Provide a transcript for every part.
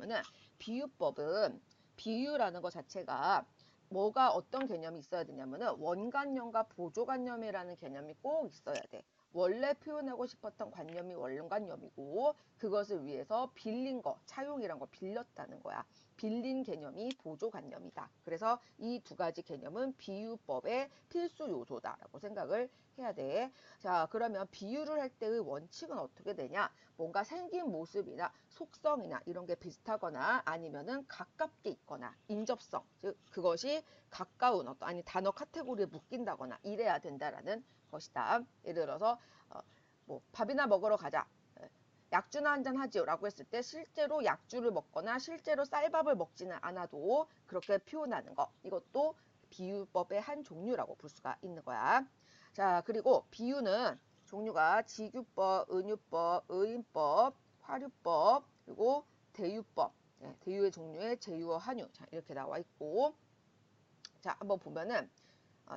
되냐면은 비유법은 비유라는 것 자체가 뭐가 어떤 개념이 있어야 되냐면은 원관념과 보조관념이라는 개념이 꼭 있어야 돼. 원래 표현하고 싶었던 관념이 원관념이고 그것을 위해서 빌린 거, 차용이란 거 빌렸다는 거야. 빌린 개념이 보조관념이다. 그래서 이 두 가지 개념은 비유법의 필수 요소다라고 생각을 해야 돼. 자, 그러면 비유를 할 때의 원칙은 어떻게 되냐? 뭔가 생긴 모습이나 속성이나 이런 게 비슷하거나 아니면은 가깝게 있거나 인접성, 즉 그것이 가까운 어떤 아니 단어 카테고리에 묶인다거나 이래야 된다라는 것이다. 예를 들어서 뭐 밥이나 먹으러 가자. 약주나 한잔 하지요 라고 했을 때 실제로 약주를 먹거나 실제로 쌀밥을 먹지는 않아도 그렇게 표현하는 거, 이것도 비유법의 한 종류라고 볼 수가 있는 거야. 자, 그리고 비유는 종류가 지규법, 은유법, 의인법, 화류법, 그리고 대유법, 대유의 종류에 제유어, 한유, 자, 이렇게 나와 있고, 자, 한번 보면은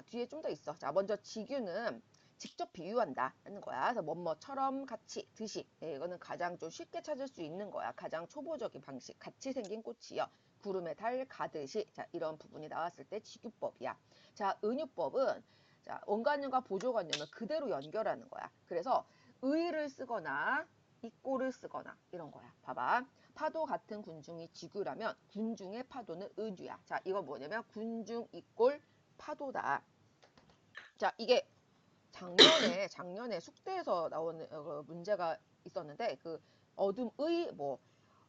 뒤에 좀 더 있어. 자, 먼저 지규는 직접 비유한다 하는 거야. 그래서 뭐뭐처럼 같이 듯이, 이거는 가장 좀 쉽게 찾을 수 있는 거야. 가장 초보적인 방식. 같이 생긴 꽃이요. 구름에 달 가듯이. 자, 이런 부분이 나왔을 때 지규법이야. 자, 은유법은 자, 원관념과 보조관념을 그대로 연결하는 거야. 그래서 의를 쓰거나 이꼬를 쓰거나 이런 거야. 봐봐. 파도 같은 군중이 지규라면 군중의 파도는 은유야. 자, 이거 뭐냐면 군중 이꼴 파도다. 자, 이게 작년에 숙제에서 나오는 문제가 있었는데 그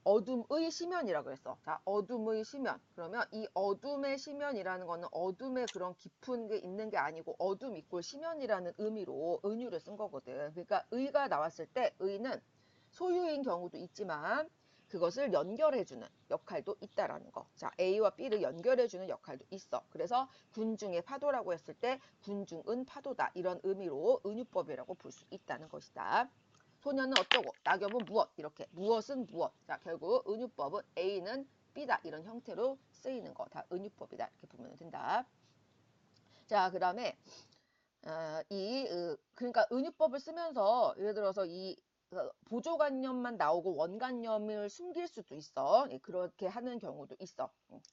어둠의 시면이라고 그랬어. 자, 어둠의 시면. 그러면 이 어둠의 시면이라는 거는 어둠의 그런 깊은 게 있는 게 아니고 어둠 이꼴 시면이라는 의미로 은유를 쓴 거거든. 그러니까 의가 나왔을 때 의는 소유인 경우도 있지만 그것을 연결해주는 역할도 있다라는 거. 자, A와 B를 연결해주는 역할도 있어. 그래서 군중의 파도라고 했을 때 군중은 파도다. 이런 의미로 은유법이라고 볼 수 있다는 것이다. 소녀는 어쩌고, 낙엽은 무엇, 이렇게 무엇은 무엇. 자, 결국 은유법은 A는 B다. 이런 형태로 쓰이는 거 다 은유법이다. 이렇게 보면 된다. 자, 그 다음에 그러니까 은유법을 쓰면서 예를 들어서 이 보조관념만 나오고 원관념을 숨길 수도 있어. 그렇게 하는 경우도 있어.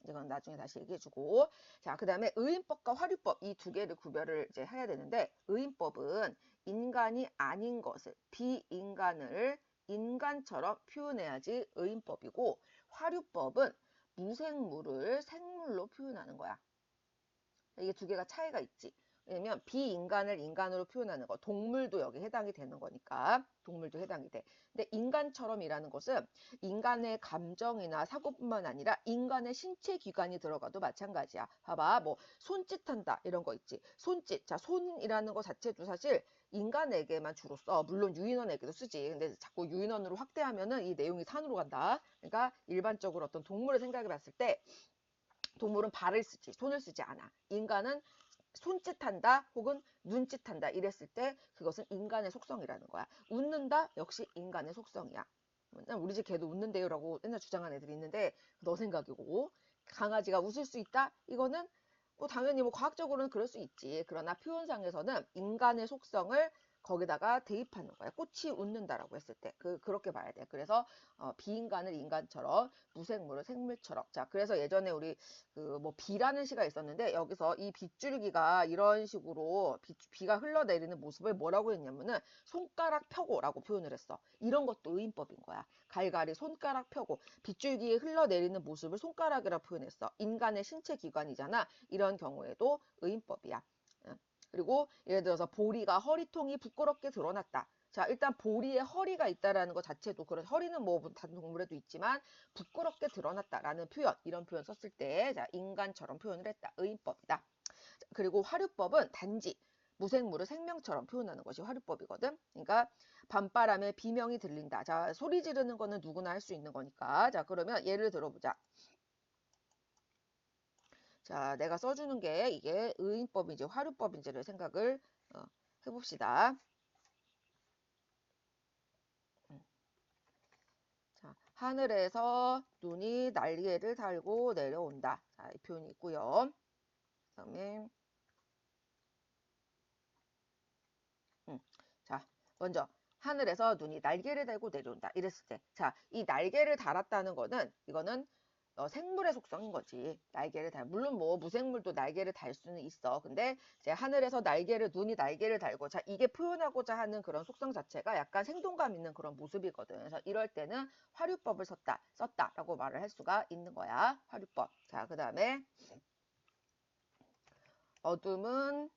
이건 나중에 다시 얘기해주고. 자, 그 다음에 의인법과 화류법 이 두 개를 구별을 이제 해야 되는데 의인법은 인간이 아닌 것을 비인간을 인간처럼 표현해야지 의인법이고 화류법은 무생물을 생물로 표현하는 거야. 이게 두 개가 차이가 있지. 왜냐면 비인간을 인간으로 표현하는 거, 동물도 여기 해당이 되는 거니까 동물도 해당이 돼. 근데 인간처럼이라는 것은 인간의 감정이나 사고뿐만 아니라 인간의 신체 기관이 들어가도 마찬가지야. 봐봐, 뭐 손짓한다 이런 거 있지. 손짓, 자 손이라는 거 자체도 사실 인간에게만 주로 써. 물론 유인원에게도 쓰지. 근데 자꾸 유인원으로 확대하면은 이 내용이 산으로 간다. 그러니까 일반적으로 어떤 동물을 생각해 봤을 때 동물은 발을 쓰지 손을 쓰지 않아. 인간은 손짓한다 혹은 눈짓한다 이랬을 때 그것은 인간의 속성이라는 거야. 웃는다 역시 인간의 속성이야. 우리 집 개도 웃는데요 라고 맨날 주장하는 애들이 있는데 너 생각이고, 강아지가 웃을 수 있다? 이거는 뭐 당연히 뭐 과학적으로는 그럴 수 있지. 그러나 표현상에서는 인간의 속성을 거기다가 대입하는 거야. 꽃이 웃는다라고 했을 때 그렇게 봐야 돼. 그래서 비인간을 인간처럼 무생물을 생물처럼. 자, 그래서 예전에 우리 그 뭐 비라는 시가 있었는데 여기서 이 빗줄기가 이런 식으로 비가 흘러내리는 모습을 뭐라고 했냐면은 손가락 펴고라고 표현을 했어. 이런 것도 의인법인 거야. 갈갈이 손가락 펴고 빗줄기에 흘러내리는 모습을 손가락이라 표현했어. 인간의 신체 기관이잖아. 이런 경우에도 의인법이야. 그리고 예를 들어서 보리가 허리통이 부끄럽게 드러났다. 자, 일단 보리에 허리가 있다라는 것 자체도 그런 허리는 뭐 다른 동물에도 있지만 부끄럽게 드러났다라는 표현, 이런 표현 썼을 때 자, 인간처럼 표현을 했다. 의인법이다. 그리고 화류법은 단지 무생물을 생명처럼 표현하는 것이 화류법이거든. 그러니까 밤바람에 비명이 들린다. 자, 소리 지르는 거는 누구나 할 수 있는 거니까. 자, 그러면 예를 들어보자. 자, 내가 써주는 게 이게 의인법인지 화류법인지를 생각을 해봅시다. 자, 하늘에서 눈이 날개를 달고 내려온다. 자, 이 표현이 있고요. 그다음에 자, 먼저 하늘에서 눈이 날개를 달고 내려온다. 이랬을 때. 자, 이 날개를 달았다는 거는 이거는 생물의 속성인 거지. 날개를 달. 물론 뭐 무생물도 날개를 달 수는 있어. 근데 이제 하늘에서 눈이 날개를 달고, 자, 이게 표현하고자 하는 그런 속성 자체가 약간 생동감 있는 그런 모습이거든. 그래서 이럴 때는 화류법을 썼다라고 말을 할 수가 있는 거야. 화류법. 자, 그 다음에 어둠은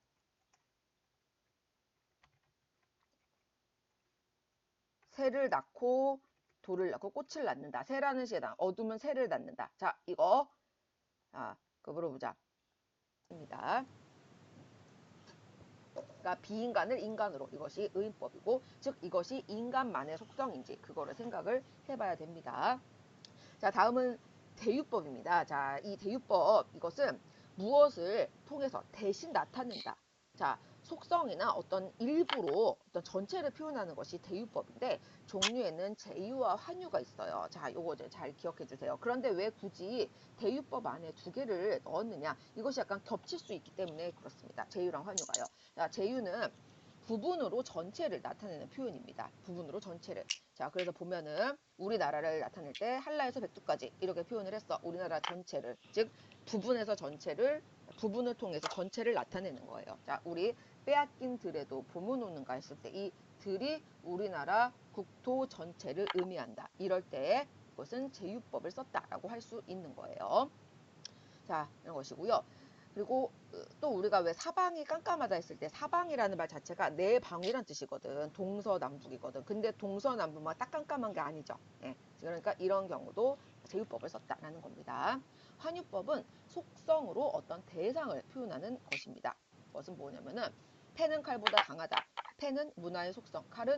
새를 낳고 돌을 낳고 꽃을 낳는다. 새라는 시에다 어둠은 새를 낳는다. 자, 이거 그 물어보자. 입니다. 그러니까 비인간을 인간으로, 이것이 의인법이고, 즉 이것이 인간만의 속성인지 그거를 생각을 해봐야 됩니다. 자, 다음은 대유법입니다. 자, 이 대유법, 이것은 무엇을 통해서 대신 나타낸다. 자, 속성이나 어떤 일부로 어떤 전체를 표현하는 것이 대유법인데, 종류에는 제유와 환유가 있어요. 자, 요거 이제 잘 기억해 주세요. 그런데 왜 굳이 대유법 안에 두 개를 넣었느냐? 이것이 약간 겹칠 수 있기 때문에 그렇습니다. 제유랑 환유가요. 자, 제유는 부분으로 전체를 나타내는 표현입니다. 부분으로 전체를. 자, 그래서 보면은 우리나라를 나타낼 때 한라에서 백두까지 이렇게 표현을 했어. 우리나라 전체를. 즉 부분에서 전체를, 부분을 통해서 전체를 나타내는 거예요. 자, 우리 빼앗긴 들에도 봄은 오는가 했을 때 이 들이 우리나라 국토 전체를 의미한다. 이럴 때 이것은 제유법을 썼다라고 할 수 있는 거예요. 자, 이런 것이고요. 그리고 또 우리가 왜 사방이 깜깜하다 했을 때 사방이라는 말 자체가 내 방이란 뜻이거든. 동서남북이거든. 근데 동서남북만 딱 깜깜한 게 아니죠. 예. 그러니까 이런 경우도 제휴법을 썼다라는 겁니다. 환유법은 속성으로 어떤 대상을 표현하는 것입니다. 그것은 뭐냐면은 패는 칼보다 강하다. 패는 문화의 속성, 칼은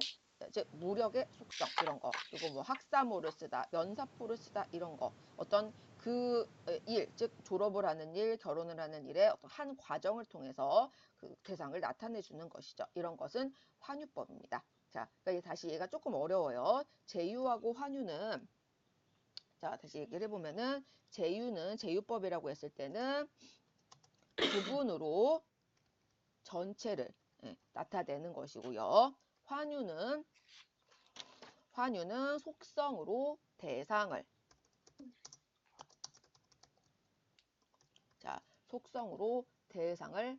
즉 무력의 속성 이런 거. 그리고 뭐 학사모를 쓰다, 연사포를 쓰다 이런 거. 어떤 그 일, 즉 졸업을 하는 일, 결혼을 하는 일의 어떤 한 과정을 통해서 그 대상을 나타내 주는 것이죠. 이런 것은 환유법입니다. 자, 그러니까 다시 얘가 조금 어려워요. 제유하고 환유는, 자, 다시 얘기를 해보면은 제유는 제유법이라고 했을 때는 부분으로 전체를 나타내는 것이고요. 환유는 속성으로 대상을, 자, 속성으로 대상을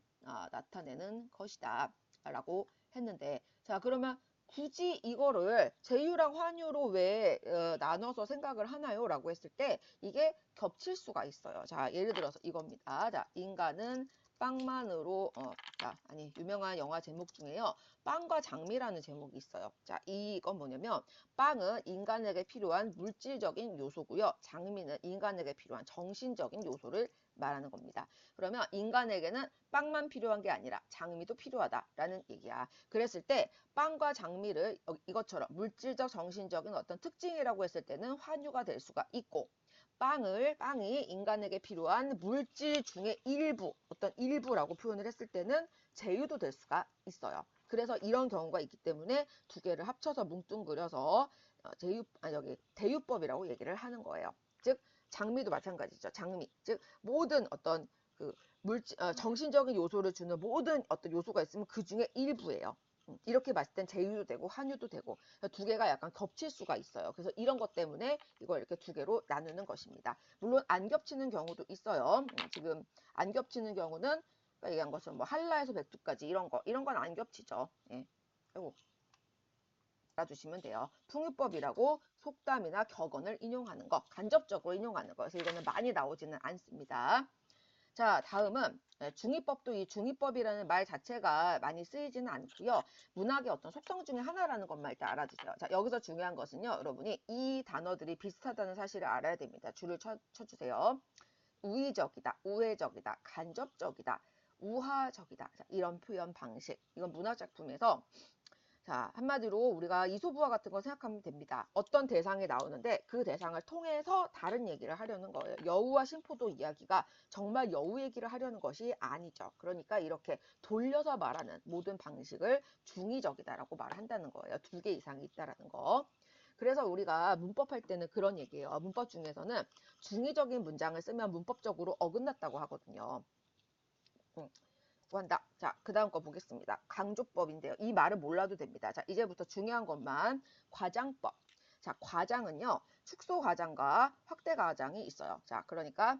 나타내는 것이다 라고 했는데, 자, 그러면 굳이 이거를 제유랑 환유로 왜 나눠서 생각을 하나요? 라고 했을 때 이게 겹칠 수가 있어요. 자, 예를 들어서 이겁니다. 자, 인간은 빵만으로 유명한 영화 제목 중에요. 빵과 장미라는 제목이 있어요. 자, 이건 뭐냐면 빵은 인간에게 필요한 물질적인 요소고요. 장미는 인간에게 필요한 정신적인 요소를 말하는 겁니다. 그러면 인간에게는 빵만 필요한 게 아니라 장미도 필요하다라는 얘기야. 그랬을 때 빵과 장미를 이것처럼 물질적, 정신적인 어떤 특징이라고 했을 때는 환유가 될 수가 있고, 빵이 인간에게 필요한 물질 중에 일부, 어떤 일부라고 표현을 했을 때는 제유도 될 수가 있어요. 그래서 이런 경우가 있기 때문에 두 개를 합쳐서 뭉뚱그려서 대유법이라고 얘기를 하는 거예요. 즉 장미도 마찬가지죠. 장미, 즉 모든 어떤 그 정신적인 요소를 주는 모든 어떤 요소가 있으면 그 중에 일부예요. 이렇게 봤을 땐 제유도 되고 환유도 되고 두 개가 약간 겹칠 수가 있어요. 그래서 이런 것 때문에 이걸 이렇게 두 개로 나누는 것입니다. 물론 안 겹치는 경우도 있어요. 지금 안 겹치는 경우는 얘기한 것처럼 뭐 한라에서 백두까지 이런 건 안 겹치죠. 예. 아이고. 알아주시면 돼요. 풍유법이라고 속담이나 격언을 인용하는 거, 간접적으로 인용하는 거. 그래서 이거는 많이 나오지는 않습니다. 자, 다음은 중의법도, 이 중의법이라는 말 자체가 많이 쓰이지는 않고요. 문학의 어떤 속성 중에 하나라는 것만 일단 알아주세요. 자, 여기서 중요한 것은요. 여러분이 이 단어들이 비슷하다는 사실을 알아야 됩니다. 줄을 쳐주세요. 우의적이다, 우회적이다, 간접적이다, 우화적이다. 자, 이런 표현 방식. 이건 문학작품에서, 자, 한마디로 우리가 이소부화 같은 거 생각하면 됩니다. 어떤 대상이 나오는데 그 대상을 통해서 다른 얘기를 하려는 거예요. 여우와 심포도 이야기가 정말 여우 얘기를 하려는 것이 아니죠. 그러니까 이렇게 돌려서 말하는 모든 방식을 중의적이다라고 말한다는 거예요. 두 개 이상이 있다라는 거. 그래서 우리가 문법 할 때는 그런 얘기예요. 문법 중에서는 중의적인 문장을 쓰면 문법적으로 어긋났다고 하거든요. 한다. 자, 그 다음 거 보겠습니다. 강조법인데요. 이 말은 몰라도 됩니다. 자, 이제부터 중요한 것만 과장법. 자, 과장은요. 축소 과장과 확대 과장이 있어요. 자, 그러니까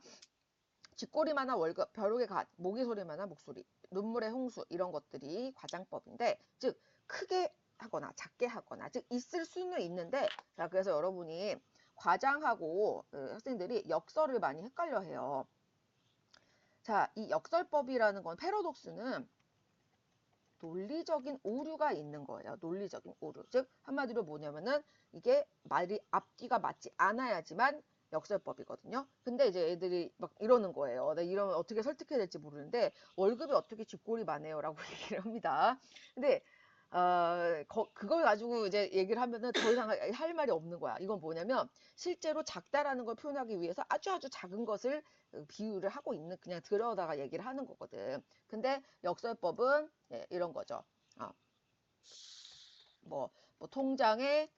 쥐꼬리만한 월급, 벼룩의 갓, 모기 소리만한 목소리, 눈물의 홍수 이런 것들이 과장법인데 즉 크게 하거나 작게 하거나 즉 있을 수는 있는데 자 그래서 여러분이 과장하고 학생들이 역설을 많이 헷갈려 해요. 자, 이 역설법이라는 건 패러독스는 논리적인 오류가 있는 거예요. 논리적인 오류. 즉 한마디로 뭐냐면은 이게 말이 앞뒤가 맞지 않아야지만 역설법이거든요. 근데 이제 애들이 막 이러는 거예요. 나 이러면 어떻게 설득해야 될지 모르는데 월급이 어떻게 쥐꼬리 마네요라고 얘기를 합니다. 근데 그걸 가지고 이제 얘기를 하면은 더 이상 할 말이 없는 거야. 이건 뭐냐면 실제로 작다라는 걸 표현하기 위해서 아주 작은 것을 비유를 하고 있는 그냥 들여다가 얘기를 하는 거거든. 근데 역설법은 이런 거죠. 어, 뭐 통장에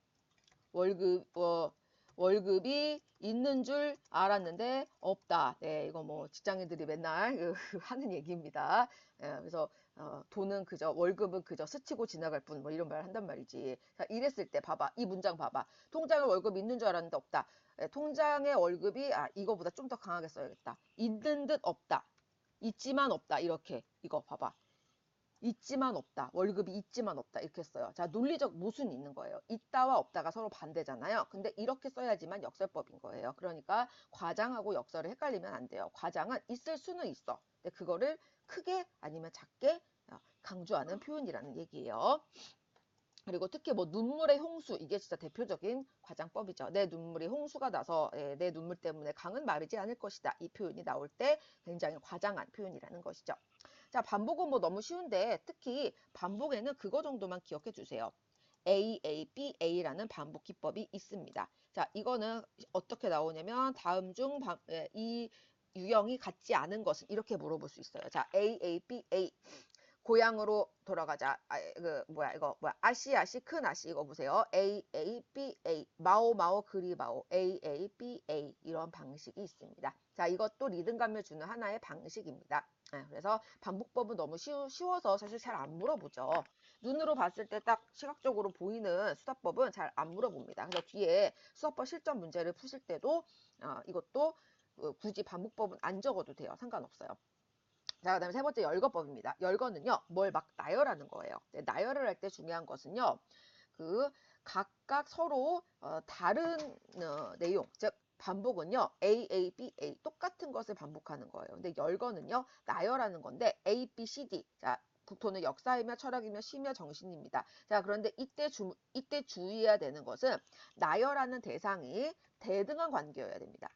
월급이 있는 줄 알았는데 없다. 네, 이거 뭐 직장인들이 맨날 하는 얘기입니다. 그래서 돈은 그저 월급은 그저 스치고 지나갈 뿐 뭐 이런 말 한단 말이지. 자, 이랬을 때 봐봐. 이 문장 봐봐. 통장에 월급이 있는 줄 알았는데 없다. 통장에 월급이 이거보다 좀 더 강하게 써야겠다. 있는 듯 없다. 있지만 없다. 이렇게 이거 봐봐. 있지만 없다. 월급이 있지만 없다. 이렇게 써요. 자, 논리적 모순이 있는 거예요. 있다와 없다가 서로 반대잖아요. 근데 이렇게 써야지만 역설법인 거예요. 그러니까 과장하고 역설을 헷갈리면 안 돼요. 과장은 있을 수는 있어. 근데 그거를 크게 아니면 작게 강조하는 표현이라는 얘기예요. 그리고 특히 뭐 눈물의 홍수 이게 진짜 대표적인 과장법이죠. 내 눈물이 홍수가 나서 내 눈물 때문에 강은 마르지 않을 것이다. 이 표현이 나올 때 굉장히 과장한 표현이라는 것이죠. 자, 반복은 뭐 너무 쉬운데 특히 반복에는 그거 정도만 기억해 주세요. A, A, B, A라는 반복 기법이 있습니다. 자, 이거는 어떻게 나오냐면 다음 중 이 유형이 같지 않은 것은 이렇게 물어볼 수 있어요. 자, A, A, B, A. 고향으로 돌아가자. 아씨 큰 아씨 이거 보세요. A A B A 마오 그리 마오 A A B A 이런 방식이 있습니다. 자, 이것도 리듬감을 주는 하나의 방식입니다. 그래서 반복법은 너무 쉬워서 사실 잘 안 물어보죠. 눈으로 봤을 때 딱 시각적으로 보이는 수답법은 잘 안 물어봅니다. 그래서 뒤에 수학법 실전 문제를 푸실 때도 이것도 굳이 반복법은 안 적어도 돼요. 상관없어요. 자, 그 다음에 세 번째 열거법입니다. 열거는요, 뭘 막 나열하는 거예요. 나열을 할 때 중요한 것은요, 각각 서로 다른 내용, 즉 반복은요, A, A, B, A 똑같은 것을 반복하는 거예요. 근데 열거는요, 나열하는 건데 A, B, C, D. 자, 국토는 역사이며 철학이며 시며 정신입니다. 자, 그런데 이때 주의해야 되는 것은 나열하는 대상이 대등한 관계여야 됩니다.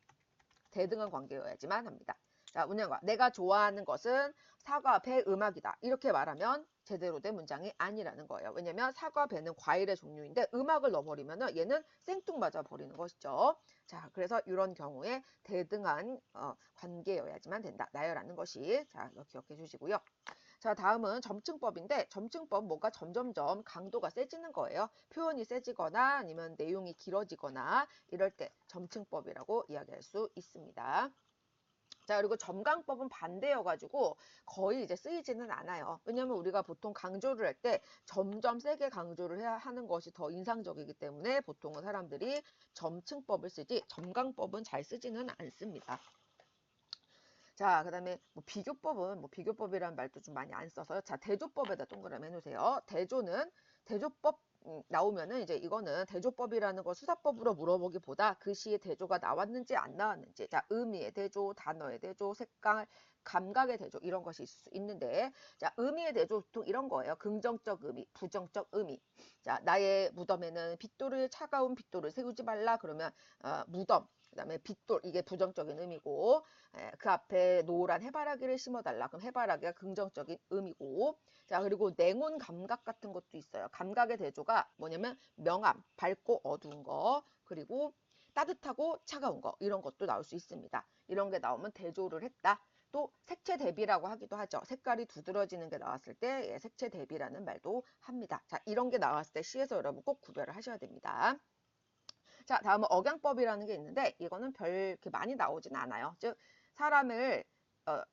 대등한 관계여야지만 합니다. 자, 문장과 내가 좋아하는 것은 사과, 배, 음악이다. 이렇게 말하면 제대로 된 문장이 아니라는 거예요. 왜냐면 사과, 배는 과일의 종류인데 음악을 넣어버리면 얘는 생뚱맞아 버리는 것이죠. 자, 그래서 이런 경우에 대등한 관계여야지만 된다. 나열하는 것이. 자, 이거 기억해 주시고요. 자, 다음은 점층법인데 점층법 뭐가 점점점 강도가 세지는 거예요. 표현이 세지거나 아니면 내용이 길어지거나 이럴 때 점층법이라고 이야기할 수 있습니다. 자, 그리고 점강법은 반대여가지고 거의 이제 쓰이지는 않아요. 왜냐면 우리가 보통 강조를 할 때 점점 세게 강조를 해야 하는 것이 더 인상적이기 때문에 보통은 사람들이 점층법을 쓰지 점강법은 잘 쓰지는 않습니다. 자, 그 다음에 뭐 비교법은 비교법이라는 말도 좀 많이 안 써서요. 자, 대조법에다 동그라미 해놓으세요. 대조법 나오면은 이제 이거는 대조법이라는 거 수사법으로 물어보기보다 그 시에 대조가 나왔는지 안 나왔는지, 자, 의미의 대조, 단어의 대조, 색깔, 감각의 대조 이런 것이 있을 수 있는데, 자, 의미의 대조 보통 이런 거예요. 긍정적 의미, 부정적 의미. 자, 나의 무덤에는 차가운 빗돌을 세우지 말라 그러면 무덤. 그 다음에 빗돌, 이게 부정적인 의미고, 그 앞에 노란 해바라기를 심어달라. 그럼 해바라기가 긍정적인 의미고, 자, 그리고 냉온 감각 같은 것도 있어요. 감각의 대조가 뭐냐면 명암, 밝고 어두운 거, 그리고 따뜻하고 차가운 거, 이런 것도 나올 수 있습니다. 이런 게 나오면 대조를 했다. 또 색채 대비라고 하기도 하죠. 색깔이 두드러지는 게 나왔을 때 색채 대비라는 말도 합니다. 자, 이런 게 나왔을 때 시에서 여러분 꼭 구별을 하셔야 됩니다. 자, 다음은 억양법이라는 게 있는데 이거는 별 이렇게 많이 나오진 않아요. 즉 사람을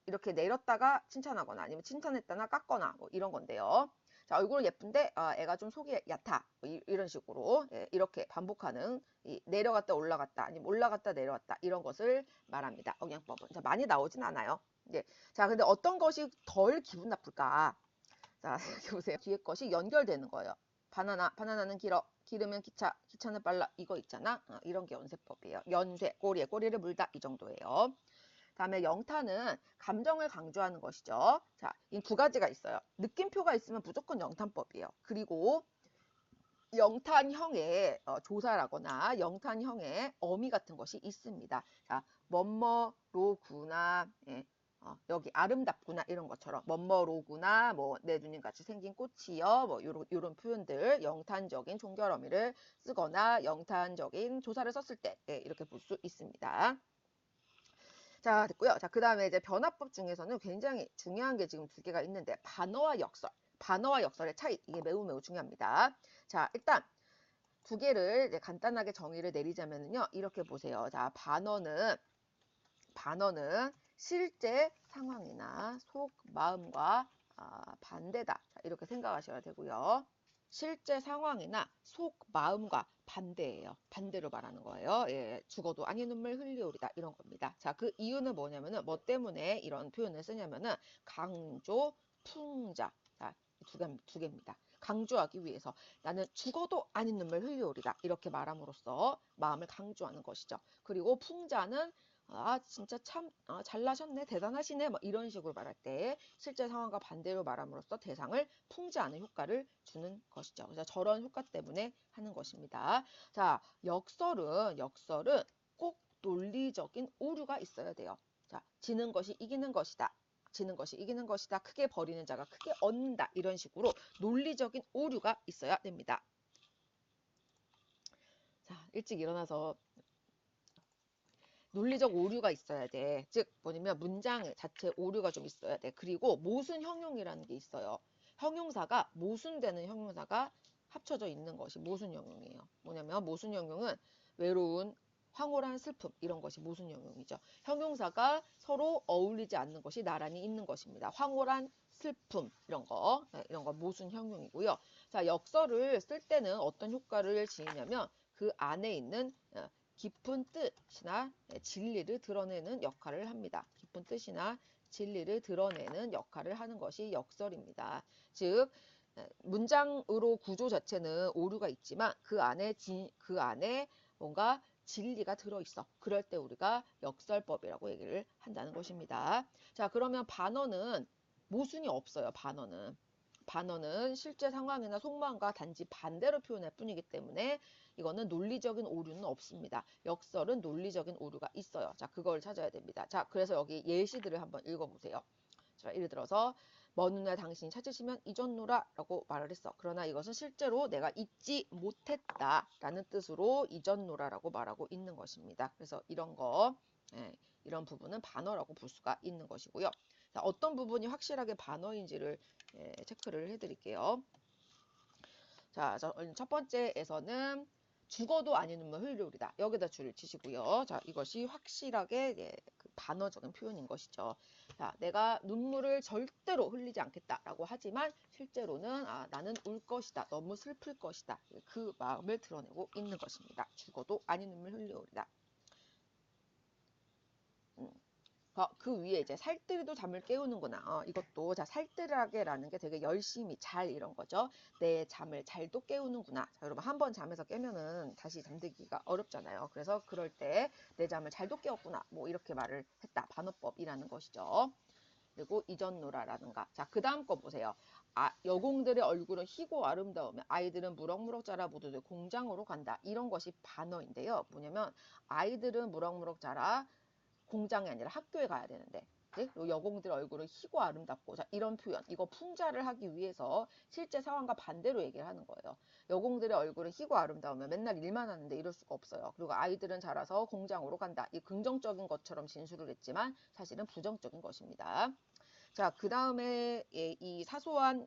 이렇게 내렸다가 칭찬하거나 아니면 칭찬했다나 깎거나 뭐 이런 건데요. 자, 얼굴은 예쁜데 애가 좀 속이 얕아. 뭐 이런 식으로 이렇게 반복하는 내려갔다 올라갔다 아니면 올라갔다 내려왔다 이런 것을 말합니다. 억양법은. 자, 많이 나오진 않아요. 네. 자, 근데 어떤 것이 덜 기분 나쁠까? 자, 생각해 보세요. 뒤에 것이 연결되는 거예요. 바나나는 길어. 길으면 기차, 기차는 빨라. 이거 있잖아. 이런 게 연쇄법이에요. 연쇄, 꼬리를 물다. 이 정도예요. 다음에 영탄은 감정을 강조하는 것이죠. 자, 이 두 가지가 있어요. 느낌표가 있으면 무조건 영탄법이에요. 그리고 영탄형의 조사라거나 영탄형의 어미 같은 것이 있습니다. 자, 뭐뭐로구나, 예, 여기 아름답구나 이런 것처럼 뭐뭐로구나, 뭐 내 누님 같이 생긴 꽃이요, 뭐 요런 표현들 영탄적인 종결 어미를 쓰거나 영탄적인 조사를 썼을 때 이렇게 볼 수 있습니다. 자, 됐고요. 자, 그 다음에 이제 변화법 중에서는 굉장히 중요한 게 지금 두 개가 있는데, 반어와 역설. 반어와 역설의 차이. 이게 매우 중요합니다. 자, 일단 두 개를 이제 간단하게 정의를 내리자면요. 이렇게 보세요. 자, 반어는 실제 상황이나 속 마음과 반대다. 자, 이렇게 생각하셔야 되고요. 실제 상황이나 속 마음과 반대예요. 반대로 말하는 거예요. 예, 죽어도 아니 눈물 흘리오리다 이런 겁니다. 자, 그 이유는 뭐냐면은 뭐 때문에 이런 표현을 쓰냐면은 강조, 풍자. 자, 두 개입니다. 강조하기 위해서 나는 죽어도 아니 눈물 흘리오리다 이렇게 말함으로써 마음을 강조하는 것이죠. 그리고 풍자는 진짜 참 잘나셨네, 대단하시네, 뭐 이런 식으로 말할 때 실제 상황과 반대로 말함으로써 대상을 풍자하는 효과를 주는 것이죠. 그래서 저런 효과 때문에 하는 것입니다. 자, 역설은 꼭 논리적인 오류가 있어야 돼요. 자, 지는 것이 이기는 것이다. 지는 것이 이기는 것이다. 크게 버리는 자가 크게 얻는다. 이런 식으로 논리적인 오류가 있어야 됩니다. 자, 일찍 일어나서 논리적 오류가 있어야 돼. 즉 뭐냐면 문장 자체 오류가 좀 있어야 돼. 그리고 모순 형용이라는 게 있어요. 형용사가 모순되는 형용사가 합쳐져 있는 것이 모순 형용이에요. 뭐냐면 모순 형용은 외로운, 황홀한 슬픔 이런 것이 모순 형용이죠. 형용사가 서로 어울리지 않는 것이 나란히 있는 것입니다. 황홀한 슬픔 이런 거 모순 형용이고요. 자, 역설을 쓸 때는 어떤 효과를 지니냐면 그 안에 있는 깊은 뜻이나 진리를 드러내는 역할을 합니다. 깊은 뜻이나 진리를 드러내는 역할을 하는 것이 역설입니다. 즉 문장으로 구조 자체는 오류가 있지만 그 안에 뭔가 진리가 들어있어. 그럴 때 우리가 역설법이라고 얘기를 한다는 것입니다. 자, 그러면 반어는 모순이 없어요. 반어는 실제 상황이나 속마음과 단지 반대로 표현할 뿐이기 때문에 이거는 논리적인 오류는 없습니다. 역설은 논리적인 오류가 있어요. 자, 그걸 찾아야 됩니다. 자, 그래서 여기 예시들을 한번 읽어보세요. 자, 예를 들어서 먼 훗날 당신이 찾으시면 잊었노라 라고 말을 했어. 그러나 이것은 실제로 내가 잊지 못했다 라는 뜻으로 잊었노라 라고 말하고 있는 것입니다. 그래서 이런 부분은 반어라고 볼 수가 있는 것이고요. 자, 어떤 부분이 확실하게 반어인지를 체크를 해드릴게요. 자, 첫 번째에서는 죽어도 아닌 눈물 흘리오리다. 여기다 줄을 치시고요. 자, 이것이 확실하게 그 반어적인 표현인 것이죠. 자, 내가 눈물을 절대로 흘리지 않겠다라고 하지만 실제로는 나는 울 것이다. 너무 슬플 것이다. 그 마음을 드러내고 있는 것입니다. 죽어도 아닌 눈물 흘리오리다. 그 위에 이제 살뜰히도 잠을 깨우는구나. 이것도 자 살뜰하게라는 게 되게 열심히 잘 이런 거죠. 내 잠을 잘도 깨우는구나. 자, 여러분 한 번 잠에서 깨면은 다시 잠들기가 어렵잖아요. 그래서 그럴 때 내 잠을 잘도 깨웠구나. 뭐 이렇게 말을 했다. 반어법이라는 것이죠. 그리고 잊었노라라는가. 자, 그 다음 거 보세요. 여공들의 얼굴은 희고 아름다우며 아이들은 무럭무럭 자라 모두들 공장으로 간다. 이런 것이 반어인데요. 뭐냐면 아이들은 무럭무럭 자라 공장이 아니라 학교에 가야 되는데 여공들 얼굴은 희고 아름답고 자, 이런 표현 이거 풍자를 하기 위해서 실제 상황과 반대로 얘기를 하는 거예요. 여공들의 얼굴은 희고 아름다우면 맨날 일만 하는데 이럴 수가 없어요. 그리고 아이들은 자라서 공장으로 간다. 이 긍정적인 것처럼 진술을 했지만 사실은 부정적인 것입니다. 자, 그 다음에 이 사소한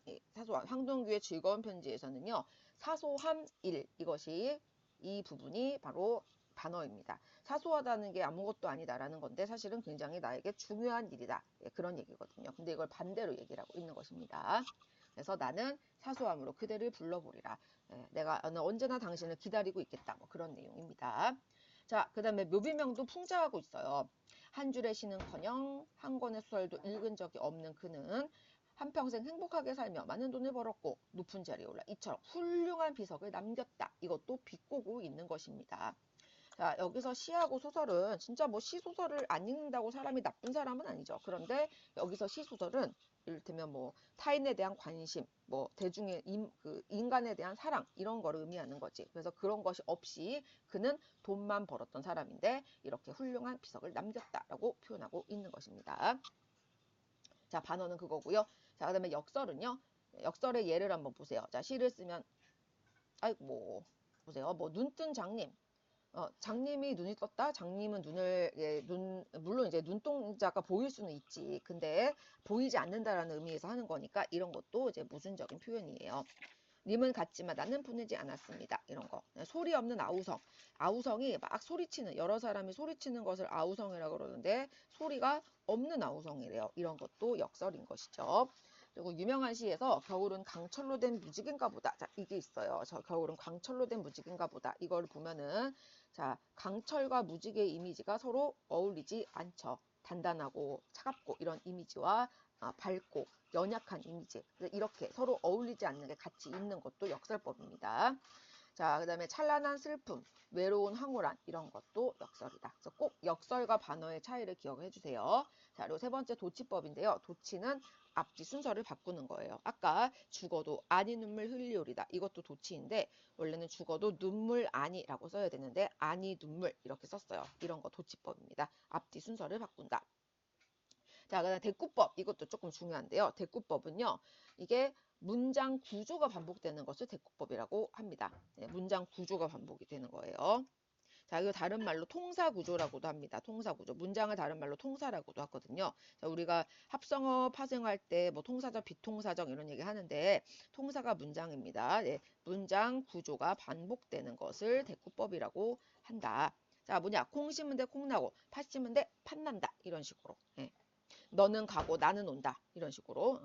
황동규의 즐거운 편지에서는요. 사소한 일 이것이 이 부분이 바로 반어입니다. 사소하다는 게 아무것도 아니다라는 건데 사실은 굉장히 나에게 중요한 일이다. 예, 그런 얘기거든요. 근데 이걸 반대로 얘기를 하고 있는 것입니다. 그래서 나는 사소함으로 그대를 불러보리라. 예, 내가 언제나 당신을 기다리고 있겠다. 뭐 그런 내용입니다. 자, 그 다음에 묘비명도 풍자하고 있어요. 한 줄의 시는커녕 한 권의 소설도 읽은 적이 없는 그는 한평생 행복하게 살며 많은 돈을 벌었고 높은 자리에 올라 이처럼 훌륭한 비석을 남겼다. 이것도 비꼬고 있는 것입니다. 자, 여기서 시하고 소설은 진짜 뭐 시소설을 안 읽는다고 사람이 나쁜 사람은 아니죠. 그런데 여기서 시소설은 이를테면 뭐 타인에 대한 관심, 뭐 대중의 인간에 대한 사랑 이런 거를 의미하는 거지. 그래서 그런 것이 없이 그는 돈만 벌었던 사람인데 이렇게 훌륭한 비석을 남겼다라고 표현하고 있는 것입니다. 자, 반어는 그거고요. 자, 그다음에 역설은요. 역설의 예를 한번 보세요. 자, 시를 쓰면 아이고 뭐 보세요. 뭐 눈뜬 장님. 장님이 눈이 떴다. 장님은 눈을 물론 이제 눈동자가 보일 수는 있지. 근데 보이지 않는다라는 의미에서 하는 거니까 이런 것도 이제 모순적인 표현이에요. 님은 같지만 나는 보내지 않았습니다. 이런 거. 소리 없는 아우성. 아우성이 막 소리치는 여러 사람이 소리치는 것을 아우성이라고 그러는데 소리가 없는 아우성이래요. 이런 것도 역설인 것이죠. 그리고 유명한 시에서 겨울은 강철로 된 무지개인가 보다. 자, 이게 있어요. 저 겨울은 강철로 된 무지개인가 보다. 이걸 보면은 자, 강철과 무지개의 이미지가 서로 어울리지 않죠. 단단하고 차갑고 이런 이미지와 밝고 연약한 이미지. 이렇게 서로 어울리지 않는 게 같이 있는 것도 역설법입니다. 자, 그 다음에 찬란한 슬픔, 외로운 황홀한 이런 것도 역설이다. 그래서 꼭 역설과 반어의 차이를 기억해 주세요. 자, 그리고 세 번째 도치법인데요. 도치는 앞뒤 순서를 바꾸는 거예요. 아까 죽어도 아니 눈물 흘리오리다. 이것도 도치인데 원래는 죽어도 눈물 아니라고 써야 되는데 아니 눈물 이렇게 썼어요. 이런 거 도치법입니다. 앞뒤 순서를 바꾼다. 자, 그다음 대꾸법 이것도 조금 중요한데요. 대꾸법은요. 이게 문장 구조가 반복되는 것을 대꾸법이라고 합니다. 네, 문장 구조가 반복이 되는 거예요. 자, 이거 다른 말로 통사구조라고도 합니다. 통사구조. 문장을 다른 말로 통사라고도 하거든요. 자, 우리가 합성어 파생할 때 뭐 통사적, 비통사적 이런 얘기 하는데 통사가 문장입니다. 네, 문장 구조가 반복되는 것을 대꾸법이라고 한다. 자, 뭐냐? 콩 심은 데 콩 나고 팥 심은 데 팥 난다. 이런 식으로. 네. 너는 가고 나는 온다. 이런 식으로.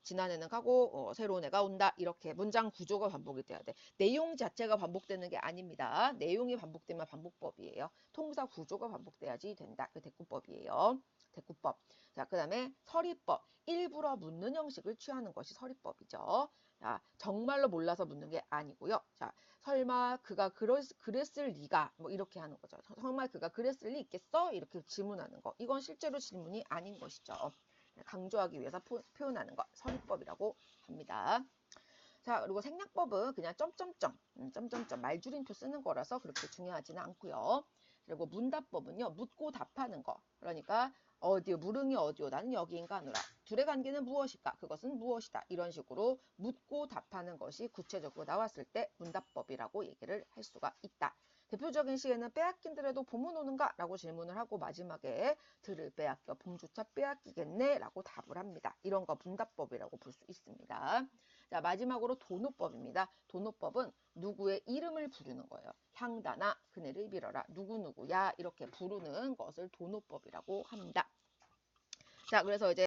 지난 애는 가고 새로운 애가 온다. 이렇게 문장 구조가 반복이 돼야 돼. 내용 자체가 반복되는 게 아닙니다. 내용이 반복되면 반복법이에요. 통사 구조가 반복돼야지 된다. 그 대꾸법이에요. 대꾸법. 자, 그 다음에 서리법. 일부러 묻는 형식을 취하는 것이 서리법이죠. 자, 정말로 몰라서 묻는 게 아니고요. 자, 설마 그가 그랬을 리가 뭐 이렇게 하는 거죠. 정말 그가 그랬을 리 있겠어? 이렇게 질문하는 거. 이건 실제로 질문이 아닌 것이죠. 강조하기 위해서 표현하는 것. 서리법이라고 합니다. 자, 그리고 생략법은 그냥 점점점, 말줄임표 쓰는 거라서 그렇게 중요하지는 않고요. 그리고 문답법은요, 묻고 답하는 거. 그러니까 어디요, 물음이 어디요, 나는 여기인가 하노라. 둘의 관계는 무엇일까? 그것은 무엇이다. 이런 식으로 묻고 답하는 것이 구체적으로 나왔을 때 문답법이라고 얘기를 할 수가 있다. 대표적인 시에는 빼앗긴들에도 봄은 오는가? 라고 질문을 하고 마지막에 들을 빼앗겨 봄조차 빼앗기겠네? 라고 답을 합니다. 이런 거 문답법이라고 볼 수 있습니다. 자, 마지막으로 도노법입니다. 도노법은 누구의 이름을 부르는 거예요. 향단아, 그네를 빌어라. 누구누구야 이렇게 부르는 것을 도노법이라고 합니다. 자, 그래서 이제